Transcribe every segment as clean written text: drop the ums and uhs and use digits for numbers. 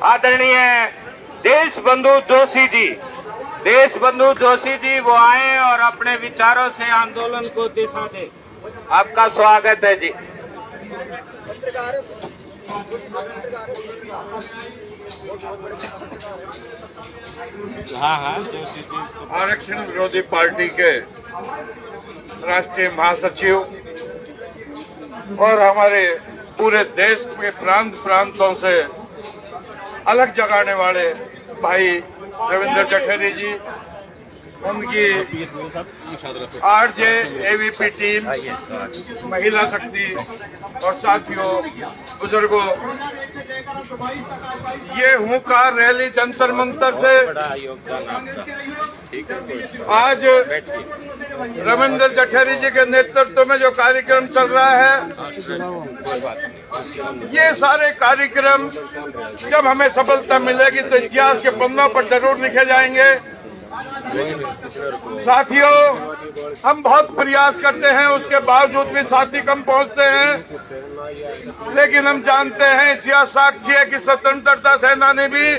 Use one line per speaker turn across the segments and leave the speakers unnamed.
आदरणीय देश बंधु जोशी जी वो आए और अपने विचारों से आंदोलन को दिशा दे। आपका स्वागत है जी।
हाँ जोशी जी
आरक्षण विरोधी पार्टी के राष्ट्रीय महासचिव और हमारे पूरे देश के प्रांतों से अलग जगाने वाले भाई रविंद्र जठेरी जी, उनकी आरजे एवीपी टीम, महिला शक्ति और साथियों, बुजुर्गों, ये हुंकार रैली जंतर मंतर से आज रविंद्र जठेरी जी के नेतृत्व में जो कार्यक्रम चल रहा है, ये सारे कार्यक्रम जब हमें सफलता मिलेगी तो इतिहास के पन्नों पर जरूर लिखे जाएंगे। साथियों, हम बहुत प्रयास करते हैं, उसके बावजूद भी साथी कम पहुंचते हैं, लेकिन हम जानते हैं, इतिहास साक्षी है कि स्वतंत्रता सेनानी भी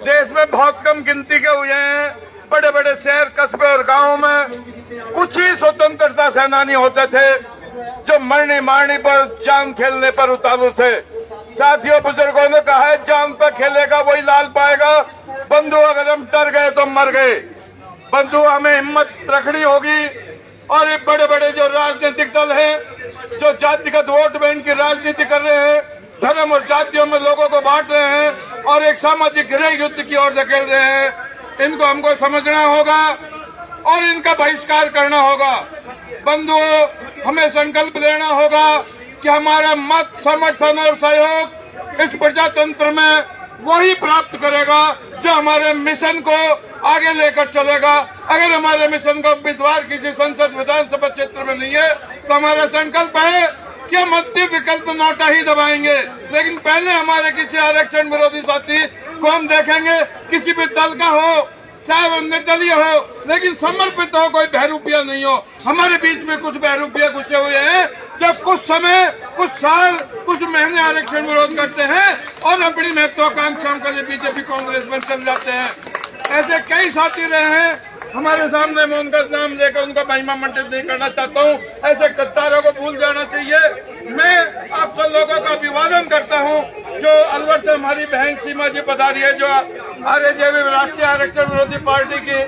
देश में बहुत कम गिनती के हुए हैं। बड़े बड़े शहर, कस्बे और गांवों में कुछ ही स्वतंत्रता सेनानी होते थे जो मरने मारने पर, जान खेलने पर उतारू थे। साथियों, बुजुर्गों ने कहा है, जान पर खेलेगा वही लाल पाएगा। बंधु, अगर हम डर गए तो मर गए। बंधु, हमें हिम्मत रखनी होगी और ये बड़े बड़े जो राजनीतिक दल हैं, जो जातिगत वोट बैंक की राजनीति कर रहे हैं, धर्म और जातियों में लोगों को बांट रहे हैं और एक सामाजिक गृह युद्ध की ओर धकेल रहे हैं, इनको हमको समझना होगा और इनका बहिष्कार करना होगा। बंधुओं, हमें संकल्प लेना होगा कि हमारा मत, समर्थन और सहयोग इस प्रजातंत्र में वही प्राप्त करेगा जो हमारे मिशन को आगे लेकर चलेगा। अगर हमारे मिशन का उम्मीदवार किसी संसद विधानसभा क्षेत्र में नहीं है तो हमारा संकल्प है कि हम अंतिम विकल्प नोटा ही दबाएंगे, लेकिन पहले हमारे किसी आरक्षण विरोधी साथी को हम देखेंगे, किसी भी दल का हो, चाहे वो निर्दलीय हो, लेकिन समर्पित हो, कोई बहरूपिया नहीं हो। हमारे बीच में कुछ बहरूपिया घुसे हुए हैं जो कुछ समय, कुछ साल, कुछ महीने आरक्षण विरोध करते हैं और अपनी महत्वाकांक्षाओं के लिए बीजेपी कांग्रेस में चल जाते हैं। ऐसे कई साथी रहे हैं हमारे सामने, मैं उनका नाम लेकर उनका महिमा मंडित नहीं करना चाहता हूँ। ऐसे गद्दारों को भूल जाना चाहिए। मैं आप सब लोगों का अभिवादन करता हूँ। जो अलवर से हमारी बहन सीमा जी पधारी है, जो आरजेवी राष्ट्रीय आरक्षण विरोधी पार्टी की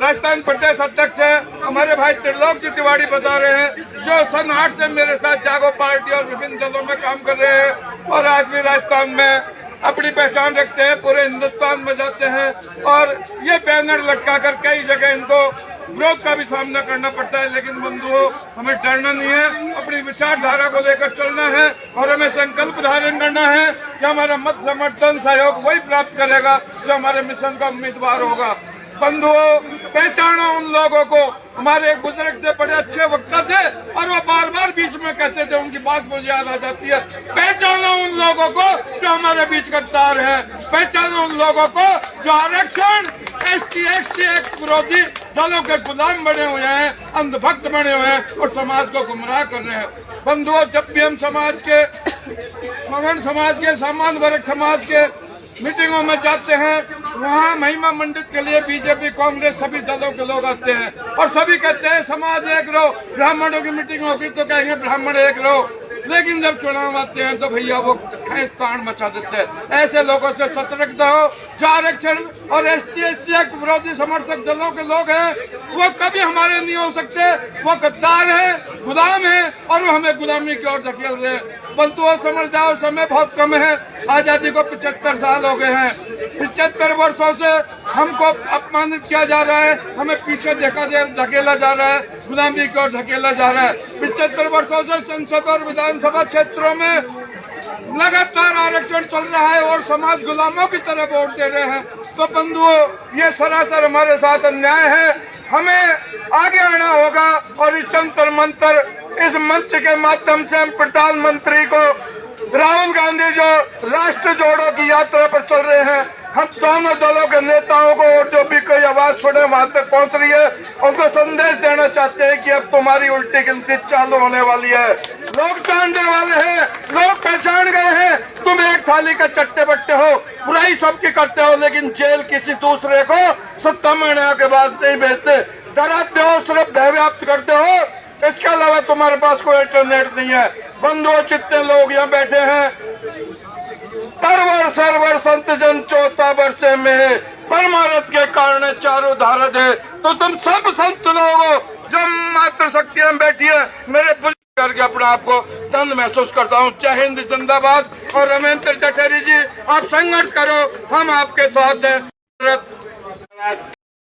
राजस्थान प्रदेश अध्यक्ष है, हमारे भाई त्रिलोक जी तिवारी बता रहे हैं, जो सन 8 से मेरे साथ जागो पार्टी और विभिन्न दलों में काम कर रहे हैं और आज भी राजस्थान में अपनी पहचान रखते हैं, पूरे हिंदुस्तान में जाते हैं और ये बैनर लटकाकर कई जगह इनको विरोध का भी सामना करना पड़ता है। लेकिन बंधुओं, हमें डरना नहीं है, अपनी विचारधारा को लेकर चलना है और हमें संकल्प धारण करना है कि हमारा मत, समर्थन, सहयोग वही प्राप्त करेगा जो हमारे मिशन का उम्मीदवार होगा। बंधुओं, पहचानो उन लोगों को। हमारे एक बुजुर्ग थे, बड़े अच्छे वक्ता थे और वो बार बार बीच में कहते थे, उनकी बात मुझे याद आ जाती है, पहचानो उन लोगों को जो हमारे बीच गद्दार हैं। पहचानो उन लोगों को जो आरक्षण, ST, SC एक्ट विरोधी दलों के गुलाम बने हुए हैं, अंधभक्त बने हुए हैं और समाज को गुमराह कर रहे हैं। बंधुओं, जब भी हम समाज के, सवर्ण समाज के, सामान्य वर्ग समाज के मीटिंगों में जाते हैं, वहाँ महिमा मंडित के लिए बीजेपी, कांग्रेस, सभी दलों के लोग आते हैं और सभी कहते हैं समाज एक रहो। ब्राह्मणों की मीटिंग होगी तो कहेंगे ब्राह्मण एक रहो, लेकिन जब चुनाव आते हैं तो भैया वो खैस ताड़ मचा देते हैं। ऐसे लोगों से सतर्क रहो। जो आरक्षण और ST, SC एक्ट विरोधी समर्थक दलों के लोग हैं, वो कभी हमारे नहीं हो सकते। वो गद्दार है, गुलाम है और वो हमें गुलामी की ओर धकेल रहे हैं। बंधुओं, समझ जाओ, समय बहुत कम है। आजादी को 75 साल हो गए हैं। 75 वर्षों से हमको अपमानित किया जा रहा है, हमें पीछे धकेला जा रहा है, गुलामी की ओर धकेला जा रहा है। 75 वर्षों से संसद और विधानसभा क्षेत्रों में लगातार आरक्षण चल रहा है और समाज गुलामों की तरह वोट दे रहे हैं। तो बंधुओं, ये सरासर हमारे साथ अन्याय है। हमें आगे आना होगा और इस जंतर मंतर, इस मंच के माध्यम से हम प्रधानमंत्री को, राहुल गांधी जो राष्ट्र जोड़ो की यात्रा पर चल रहे हैं, हम दोनों दलों के नेताओं को और जो भी कोई आवाज छोड़े वहां तक पहुंच रही है, उनको संदेश देना चाहते हैं कि अब तुम्हारी उल्टी गिनती चालू होने वाली है। लोग जानने वाले हैं, लोग पहचान गए हैं। तुम एक थाली का चट्टे बट्टे हो, बुराई सबकी करते हो, लेकिन जेल किसी दूसरे को 7 महीने के बाद नहीं भेजते। डराते हो, सिर्फ भय व्याप्त करते हो। इसके अलावा तुम्हारे पास कोई इंटरनेट नहीं है। बंधुओं, जितने लोग यहाँ बैठे हैं, परवर सर्वर संत जन 14 वर्ष में परमारथ के कारण चारों धारत है। तो तुम सब संत लोग हो जो मात्र शक्ति में बैठी है, मेरे करके अपने आप को तंग महसूस करता हूँ। जय हिंद, जिंदाबाद। और रमेंद्र जठेरी जी, आप संघर्ष करो, हम आपके साथ हैं।